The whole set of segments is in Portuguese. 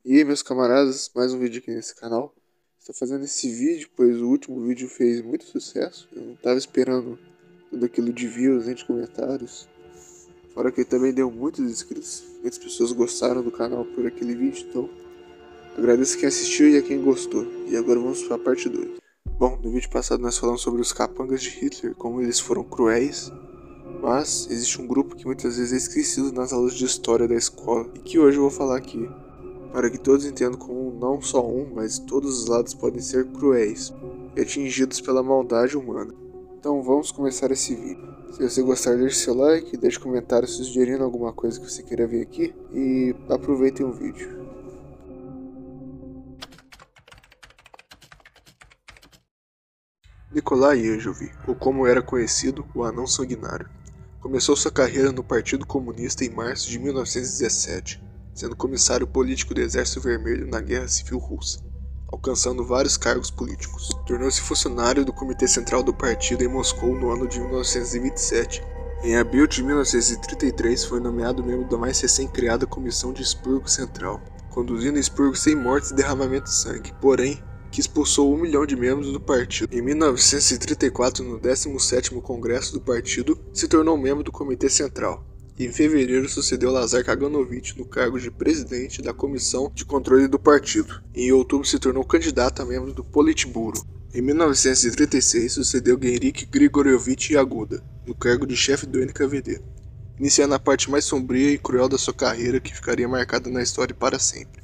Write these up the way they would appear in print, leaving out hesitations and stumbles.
E aí, meus camaradas, mais um vídeo aqui nesse canal. Estou fazendo esse vídeo pois o último vídeo fez muito sucesso. Eu não estava esperando tudo aquilo de views nem de comentários. Fora que ele também deu muitos inscritos. Muitas pessoas gostaram do canal por aquele vídeo, então agradeço quem assistiu e a quem gostou. E agora vamos para a parte 2. Bom, no vídeo passado nós falamos sobre os capangas de Hitler, como eles foram cruéis. Mas existe um grupo que muitas vezes é esquecido nas aulas de história da escola e que hoje eu vou falar aqui, para que todos entendam como não só um, mas todos os lados podem ser cruéis e atingidos pela maldade humana. Então vamos começar esse vídeo. Se você gostar, deixe seu like, deixe comentário sugerindo alguma coisa que você queira ver aqui e aproveitem o vídeo. Nikolai Yezhov, ou como era conhecido, o Anão Sanguinário, começou sua carreira no Partido Comunista em março de 1917, sendo comissário político do Exército Vermelho na Guerra Civil Russa, alcançando vários cargos políticos. Tornou-se funcionário do Comitê Central do Partido em Moscou no ano de 1927. Em abril de 1933 foi nomeado membro da mais recém-criada Comissão de Expurgo Central, conduzindo expurgo sem mortes e derramamento de sangue, porém, que expulsou 1 milhão de membros do partido. Em 1934, no 17º Congresso do Partido, se tornou membro do Comitê Central. E em fevereiro sucedeu Lazar Kaganovich no cargo de presidente da Comissão de Controle do Partido. E em outubro se tornou candidato a membro do Politburo. Em 1936 sucedeu Henrik Grigorievich Yaguda no cargo de chefe do NKVD, iniciando a parte mais sombria e cruel da sua carreira que ficaria marcada na história para sempre.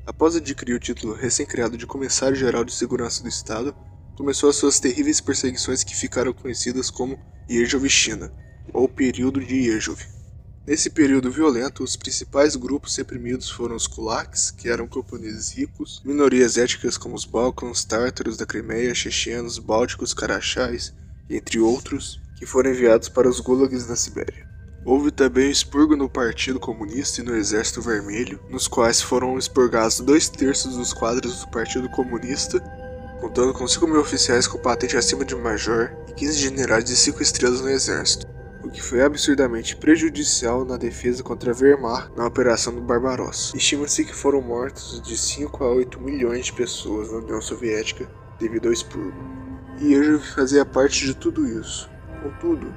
Após adquirir o título recém-criado de Comissário-Geral de Segurança do Estado, começou as suas terríveis perseguições que ficaram conhecidas como Yezhovichina, ou período de Yezhov. Nesse período violento, os principais grupos reprimidos foram os kulaks, que eram camponeses ricos, minorias étnicas como os balcãs, tártaros da Crimeia, chechenos, bálticos, carachais, entre outros, que foram enviados para os gulags na Sibéria. Houve também expurgo no Partido Comunista e no Exército Vermelho, nos quais foram expurgados 2/3 dos quadros do Partido Comunista, contando com 5.000 oficiais com patente acima de major e 15 generais de 5 estrelas no Exército, o que foi absurdamente prejudicial na defesa contra a Wehrmacht na Operação do Barbarossa. Estima-se que foram mortos de 5 a 8 milhões de pessoas na União Soviética devido ao expurgo. E Yezhov fazia parte de tudo isso. Contudo,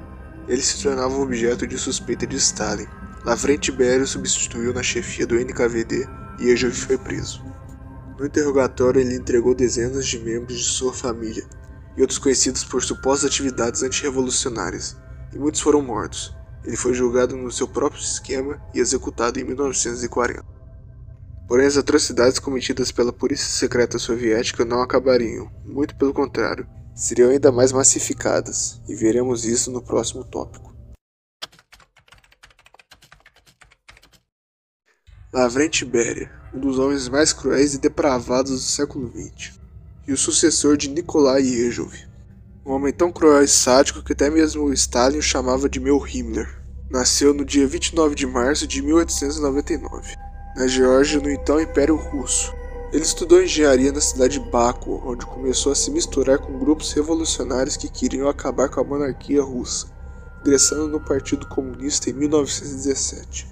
ele se tornava um objeto de suspeita de Stalin. Lavrenti Beria substituiu na chefia do NKVD e Yezhov foi preso. No interrogatório, ele entregou dezenas de membros de sua família e outros conhecidos por supostas atividades antirrevolucionárias, e muitos foram mortos. Ele foi julgado no seu próprio esquema e executado em 1940. Porém, as atrocidades cometidas pela polícia secreta soviética não acabariam, muito pelo contrário, seriam ainda mais massificadas, e veremos isso no próximo tópico. Lavrenti Beria, um dos homens mais cruéis e depravados do século XX, e o sucessor de Nikolai Yezhov, um homem tão cruel e sádico que até mesmo Stalin o chamava de meu Himmler. Nasceu no dia 29 de março de 1899, na Geórgia, no então Império Russo. Ele estudou engenharia na cidade de Baku, onde começou a se misturar com grupos revolucionários que queriam acabar com a monarquia russa, ingressando no Partido Comunista em 1917.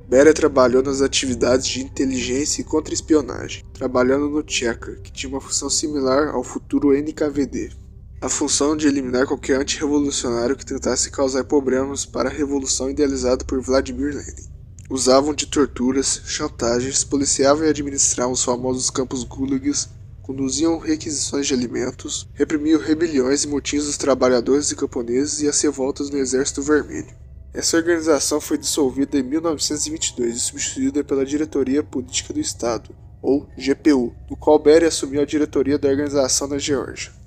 Beria trabalhou nas atividades de inteligência e contra-espionagem, trabalhando no Cheka, que tinha uma função similar ao futuro NKVD, a função de eliminar qualquer antirrevolucionário que tentasse causar problemas para a revolução idealizada por Vladimir Lenin. Usavam de torturas, chantagens, policiavam e administravam os famosos campos gulags, conduziam requisições de alimentos, reprimiam rebeliões e motins dos trabalhadores e camponeses e as revoltas no Exército Vermelho. Essa organização foi dissolvida em 1922 e substituída pela Diretoria Política do Estado, ou GPU, do qual Beria assumiu a diretoria da organização na Geórgia.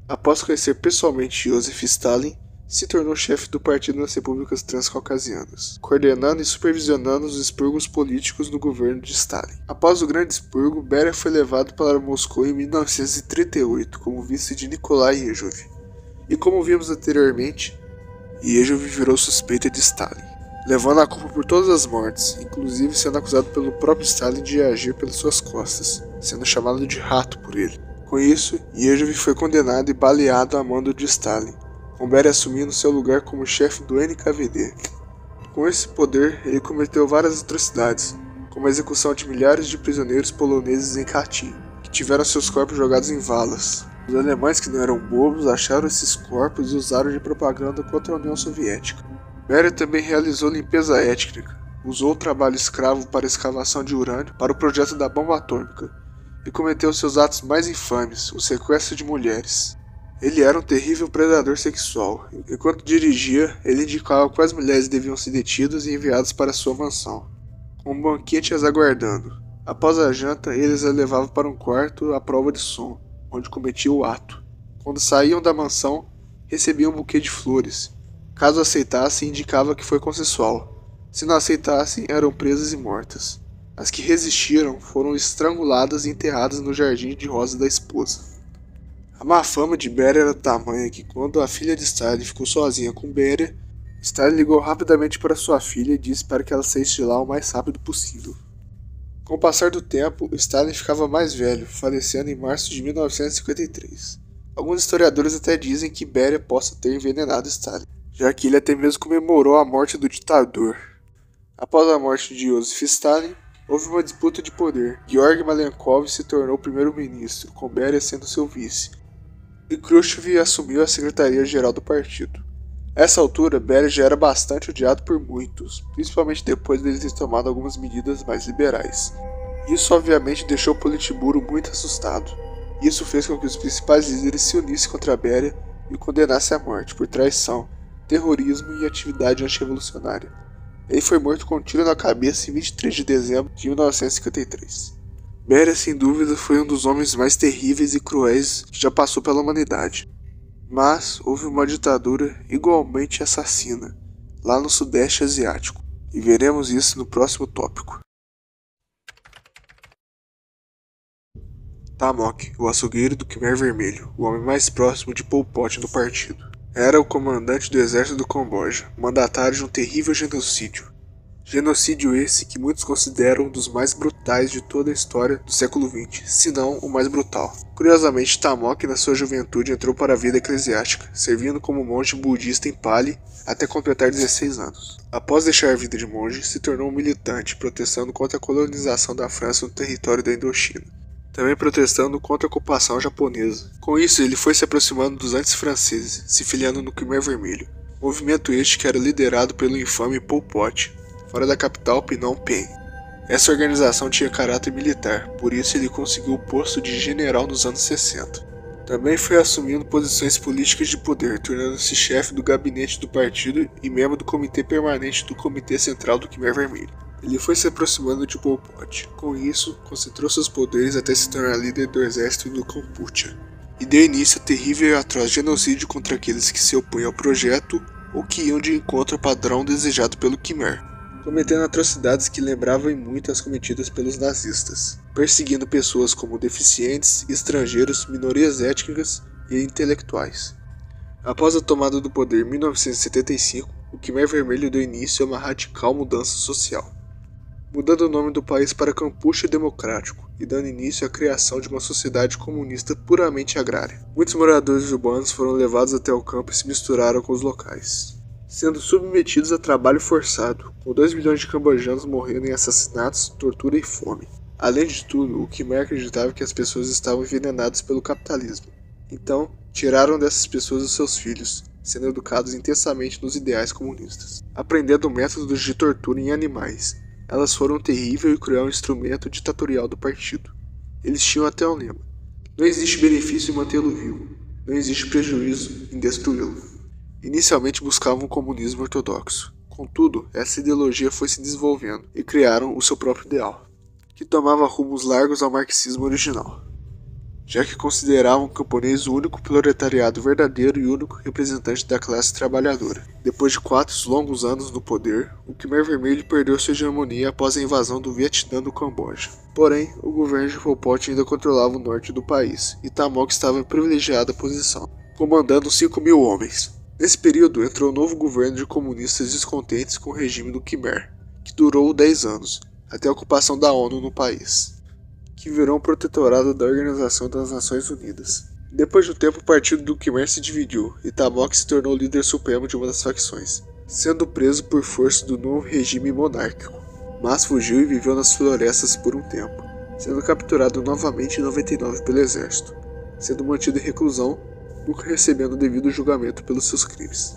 Após conhecer pessoalmente Joseph Stalin, se tornou chefe do partido nas repúblicas transcaucasianas, coordenando e supervisionando os expurgos políticos no governo de Stalin. Após o grande expurgo, Beria foi levado para Moscou em 1938 como vice de Nikolai Yezhov. E como vimos anteriormente, Yezhov virou suspeita de Stalin, levando a culpa por todas as mortes, inclusive sendo acusado pelo próprio Stalin de agir pelas suas costas, sendo chamado de rato por ele. Com isso, Yezhov foi condenado e baleado a mando de Stalin, com Beria assumindo seu lugar como chefe do NKVD. Com esse poder, ele cometeu várias atrocidades, como a execução de milhares de prisioneiros poloneses em Katyn, que tiveram seus corpos jogados em valas. Os alemães, que não eram bobos, acharam esses corpos e usaram de propaganda contra a União Soviética. Beria também realizou limpeza étnica, usou o trabalho escravo para a escavação de urânio para o projeto da bomba atômica e cometeu seus atos mais infames, o sequestro de mulheres. Ele era um terrível predador sexual. Enquanto dirigia, ele indicava quais mulheres deviam ser detidas e enviadas para sua mansão, com um banquete as aguardando. Após a janta, eles a levavam para um quarto à prova de som, onde cometia o ato. Quando saíam da mansão, recebiam um buquê de flores. Caso aceitassem, indicava que foi consensual. Se não aceitassem, eram presas e mortas. As que resistiram foram estranguladas e enterradas no jardim de rosas da esposa. A má fama de Beria era tamanha que, quando a filha de Stalin ficou sozinha com Beria, Stalin ligou rapidamente para sua filha e disse para que ela saísse de lá o mais rápido possível. Com o passar do tempo, Stalin ficava mais velho, falecendo em março de 1953. Alguns historiadores até dizem que Beria possa ter envenenado Stalin, já que ele até mesmo comemorou a morte do ditador. Após a morte de Joseph Stalin, houve uma disputa de poder. Georgy Malenkov se tornou primeiro-ministro, com Beria sendo seu vice, e Khrushchev assumiu a secretaria-geral do partido. A essa altura, Beria já era bastante odiado por muitos, principalmente depois dele ter tomado algumas medidas mais liberais. Isso obviamente deixou o Politburo muito assustado. Isso fez com que os principais líderes se unissem contra Beria e o condenassem à morte por traição, terrorismo e atividade anti-revolucionária. Ele foi morto com um tiro na cabeça em 23 de dezembro de 1953. Beria, sem dúvida, foi um dos homens mais terríveis e cruéis que já passou pela humanidade. Mas houve uma ditadura igualmente assassina, lá no Sudeste Asiático, e veremos isso no próximo tópico. Tamok, o açougueiro do Khmer Vermelho, o homem mais próximo de Pol Pot no partido. Era o comandante do exército do Camboja, mandatário de um terrível genocídio. Genocídio esse que muitos consideram um dos mais brutais de toda a história do século XX, se não o mais brutal. Curiosamente, Tamok na sua juventude entrou para a vida eclesiástica, servindo como monge budista em Pali até completar 16 anos. Após deixar a vida de monge, se tornou um militante, protestando contra a colonização da França no território da Indochina, também protestando contra a ocupação japonesa. Com isso, ele foi se aproximando dos anti-franceses, se filiando no Khmer Vermelho, movimento este que era liderado pelo infame Pol Pot, fora da capital Phnom Penh. Essa organização tinha caráter militar, por isso ele conseguiu o posto de general nos anos 60. Também foi assumindo posições políticas de poder, tornando-se chefe do gabinete do partido e membro do comitê permanente do Comitê Central do Khmer Vermelho. Ele foi se aproximando de Pol Pot. Com isso, concentrou seus poderes até se tornar líder do exército do Kampuchea, e deu início a terrível e atroz genocídio contra aqueles que se opunham ao projeto ou que iam de encontro ao padrão desejado pelo Khmer, cometendo atrocidades que lembravam em muito as cometidas pelos nazistas, perseguindo pessoas como deficientes, estrangeiros, minorias étnicas e intelectuais. Após a tomada do poder em 1975, o Khmer Vermelho deu início a uma radical mudança social, mudando o nome do país para Kampuchea Democrático e dando início à criação de uma sociedade comunista puramente agrária. Muitos moradores urbanos foram levados até o campo e se misturaram com os locais, sendo submetidos a trabalho forçado, com 2 milhões de cambojanos morrendo em assassinatos, tortura e fome. Além de tudo, o Khmer acreditava que as pessoas estavam envenenadas pelo capitalismo. Então, tiraram dessas pessoas os seus filhos, sendo educados intensamente nos ideais comunistas, aprendendo métodos de tortura em animais. Elas foram um terrível e cruel instrumento ditatorial do partido. Eles tinham até um lema: não existe benefício em mantê-lo vivo, não existe prejuízo em destruí-lo. Inicialmente buscavam o comunismo ortodoxo. Contudo, essa ideologia foi se desenvolvendo e criaram o seu próprio ideal, que tomava rumos largos ao marxismo original, já que consideravam o camponês o único proletariado verdadeiro e único representante da classe trabalhadora. Depois de 4 longos anos no poder, o Khmer Vermelho perdeu sua hegemonia após a invasão do Vietnã no Camboja. Porém, o governo de Pol Pot ainda controlava o norte do país, e Tamok estava em privilegiada posição, comandando 5.000 homens. Nesse período, entrou um novo governo de comunistas descontentes com o regime do Khmer, que durou 10 anos, até a ocupação da ONU no país, que virou um protetorado da Organização das Nações Unidas. Depois de um tempo, o partido do Khmer se dividiu e Tamok se tornou o líder supremo de uma das facções, sendo preso por força do novo regime monárquico. mas fugiu e viveu nas florestas por um tempo, sendo capturado novamente em 99 pelo exército, sendo mantido em reclusão, nunca recebendo o devido julgamento pelos seus crimes.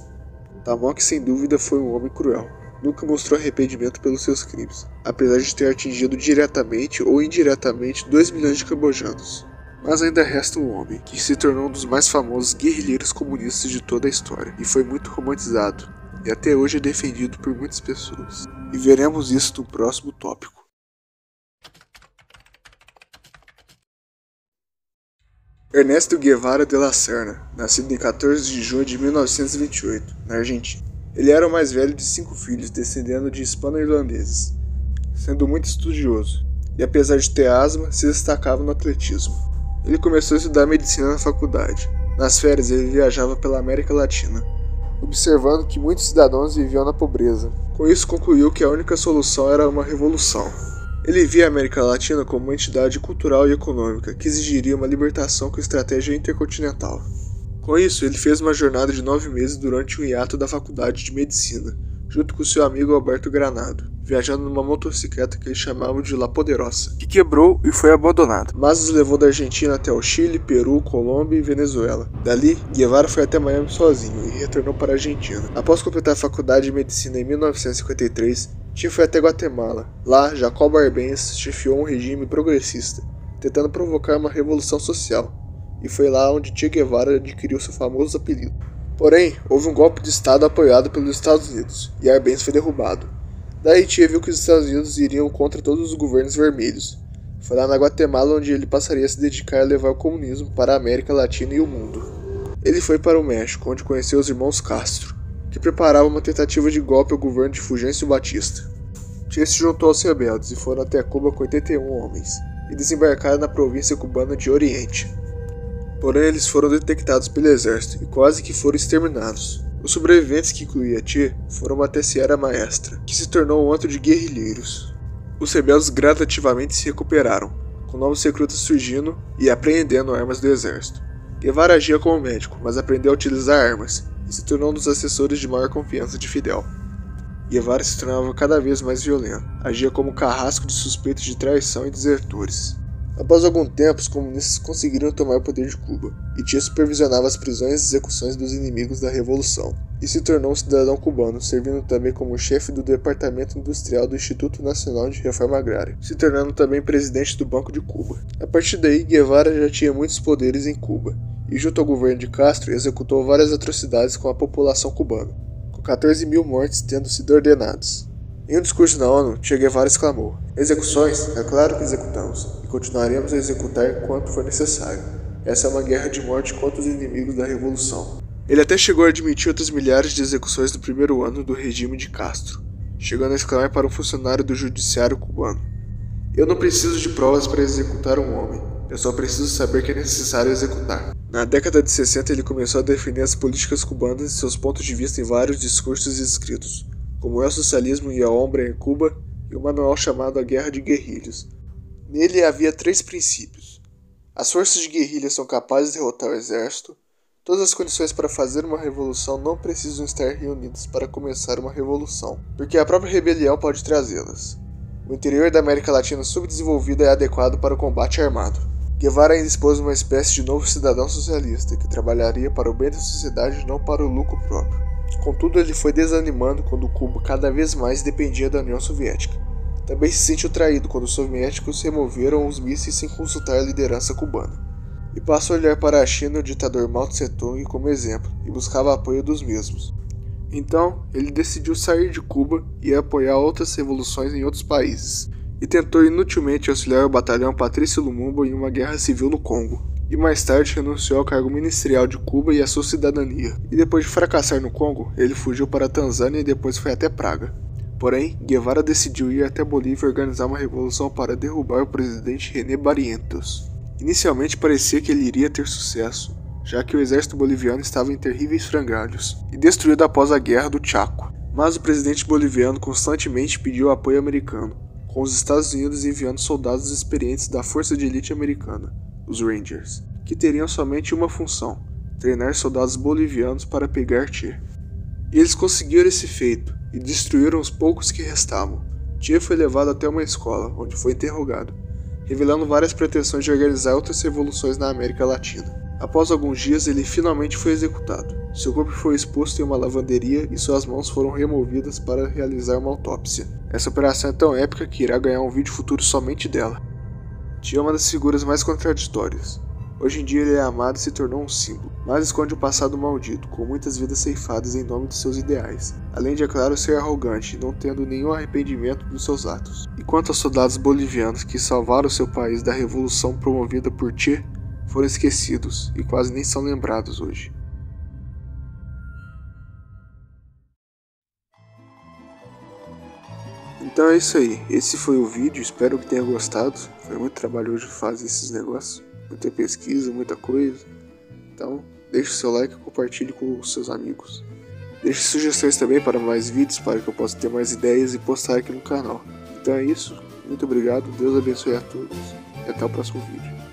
Tamok sem dúvida foi um homem cruel, nunca mostrou arrependimento pelos seus crimes, apesar de ter atingido diretamente ou indiretamente 2 milhões de cambojanos. Mas ainda resta um homem, que se tornou um dos mais famosos guerrilheiros comunistas de toda a história, e foi muito romantizado, e até hoje é defendido por muitas pessoas. E veremos isso no próximo tópico. Ernesto Guevara de la Serna, nascido em 14 de junho de 1928, na Argentina. Ele era o mais velho de 5 filhos, descendendo de hispano-irlandeses, sendo muito estudioso, e apesar de ter asma, se destacava no atletismo. Ele começou a estudar medicina na faculdade. Nas férias ele viajava pela América Latina, observando que muitos cidadãos viviam na pobreza. Com isso concluiu que a única solução era uma revolução. Ele via a América Latina como uma entidade cultural e econômica que exigiria uma libertação com estratégia intercontinental. Com isso, ele fez uma jornada de 9 meses durante um hiato da faculdade de medicina, junto com seu amigo Alberto Granado, viajando numa motocicleta que eles chamavam de La Poderosa, que quebrou e foi abandonada, mas os levou da Argentina até o Chile, Peru, Colômbia e Venezuela. Dali, Guevara foi até Miami sozinho e retornou para a Argentina. Após completar a faculdade de medicina em 1953, Che foi até Guatemala. Lá, Jacobo Arbenz chefiou um regime progressista, tentando provocar uma revolução social, e foi lá onde Che Guevara adquiriu seu famoso apelido. Porém, houve um golpe de Estado apoiado pelos Estados Unidos, e Arbenz foi derrubado. Daí Che viu que os Estados Unidos iriam contra todos os governos vermelhos. Foi lá na Guatemala onde ele passaria a se dedicar a levar o comunismo para a América Latina e o mundo. Ele foi para o México, onde conheceu os irmãos Castro, que preparavam uma tentativa de golpe ao governo de Fulgêncio Batista. Che se juntou aos rebeldes e foram até Cuba com 81 homens, e desembarcaram na província cubana de Oriente. Porém, eles foram detectados pelo exército e quase que foram exterminados. Os sobreviventes, que incluía Che, foram até Sierra Maestra, que se tornou um antro de guerrilheiros. Os rebeldes gradativamente se recuperaram, com novos recrutas surgindo e apreendendo armas do exército. Guevara agia como médico, mas aprendeu a utilizar armas, e se tornou um dos assessores de maior confiança de Fidel. Guevara se tornava cada vez mais violento, agia como carrasco de suspeitos de traição e desertores. Após algum tempo, os comunistas conseguiram tomar o poder de Cuba, e Che supervisionava as prisões e execuções dos inimigos da Revolução, e se tornou um cidadão cubano, servindo também como chefe do Departamento Industrial do Instituto Nacional de Reforma Agrária, se tornando também presidente do Banco de Cuba. A partir daí, Guevara já tinha muitos poderes em Cuba, e junto ao governo de Castro executou várias atrocidades com a população cubana, com 14 mil mortes tendo sido ordenadas. Em um discurso na ONU, Che Guevara exclamou: "Execuções? É claro que executamos, e continuaremos a executar enquanto for necessário. Essa é uma guerra de morte contra os inimigos da Revolução." Ele até chegou a admitir outras milhares de execuções no primeiro ano do regime de Castro, chegando a exclamar para um funcionário do judiciário cubano: "Eu não preciso de provas para executar um homem, eu só preciso saber que é necessário executar." Na década de 60 ele começou a defender as políticas cubanas e seus pontos de vista em vários discursos e escritos, como El Socialismo y a Hombre em Cuba e um manual chamado A Guerra de Guerrilhas. Nele havia 3 princípios. As forças de guerrilha são capazes de derrotar o exército. Todas as condições para fazer uma revolução não precisam estar reunidas para começar uma revolução, porque a própria rebelião pode trazê-las. O interior da América Latina subdesenvolvida é adequado para o combate armado. Guevara ainda expôs uma espécie de novo cidadão socialista que trabalharia para o bem da sociedade e não para o lucro próprio. Contudo, ele foi desanimando quando Cuba cada vez mais dependia da União Soviética. Também se sentiu traído quando os soviéticos removeram os mísseis sem consultar a liderança cubana. E passou a olhar para a China e o ditador Mao Tse-tung como exemplo, e buscava apoio dos mesmos. Então, ele decidiu sair de Cuba e apoiar outras revoluções em outros países, e tentou inutilmente auxiliar o batalhão Patrício Lumumba em uma guerra civil no Congo. E mais tarde renunciou ao cargo ministerial de Cuba e à sua cidadania. E depois de fracassar no Congo, ele fugiu para a Tanzânia e depois foi até Praga. Porém, Guevara decidiu ir até Bolívia e organizar uma revolução para derrubar o presidente René Barrientos. Inicialmente parecia que ele iria ter sucesso, já que o exército boliviano estava em terríveis frangalhos e destruído após a Guerra do Chaco. Mas o presidente boliviano constantemente pediu apoio americano, com os Estados Unidos enviando soldados experientes da Força de Elite Americana, os Rangers, que teriam somente uma função: treinar soldados bolivianos para pegar Che. E eles conseguiram esse feito, e destruíram os poucos que restavam, Che foi levado até uma escola, onde foi interrogado, revelando várias pretensões de organizar outras revoluções na América Latina. Após alguns dias, ele finalmente foi executado. Seu corpo foi exposto em uma lavanderia e suas mãos foram removidas para realizar uma autópsia. Essa operação é tão épica que irá ganhar um vídeo futuro somente dela. Che é uma das figuras mais contraditórias. Hoje em dia ele é amado e se tornou um símbolo, mas esconde um passado maldito, com muitas vidas ceifadas em nome de seus ideais, além de, é claro, ser arrogante, não tendo nenhum arrependimento dos seus atos. E quanto aos soldados bolivianos que salvaram seu país da revolução promovida por Che, foram esquecidos e quase nem são lembrados hoje. Então é isso aí, esse foi o vídeo, espero que tenha gostado. Foi muito trabalhoso fazer esses negócios, muita pesquisa, muita coisa. Então deixe seu like e compartilhe com os seus amigos. Deixe sugestões também para mais vídeos, para que eu possa ter mais ideias e postar aqui no canal. Então é isso, muito obrigado, Deus abençoe a todos e até o próximo vídeo.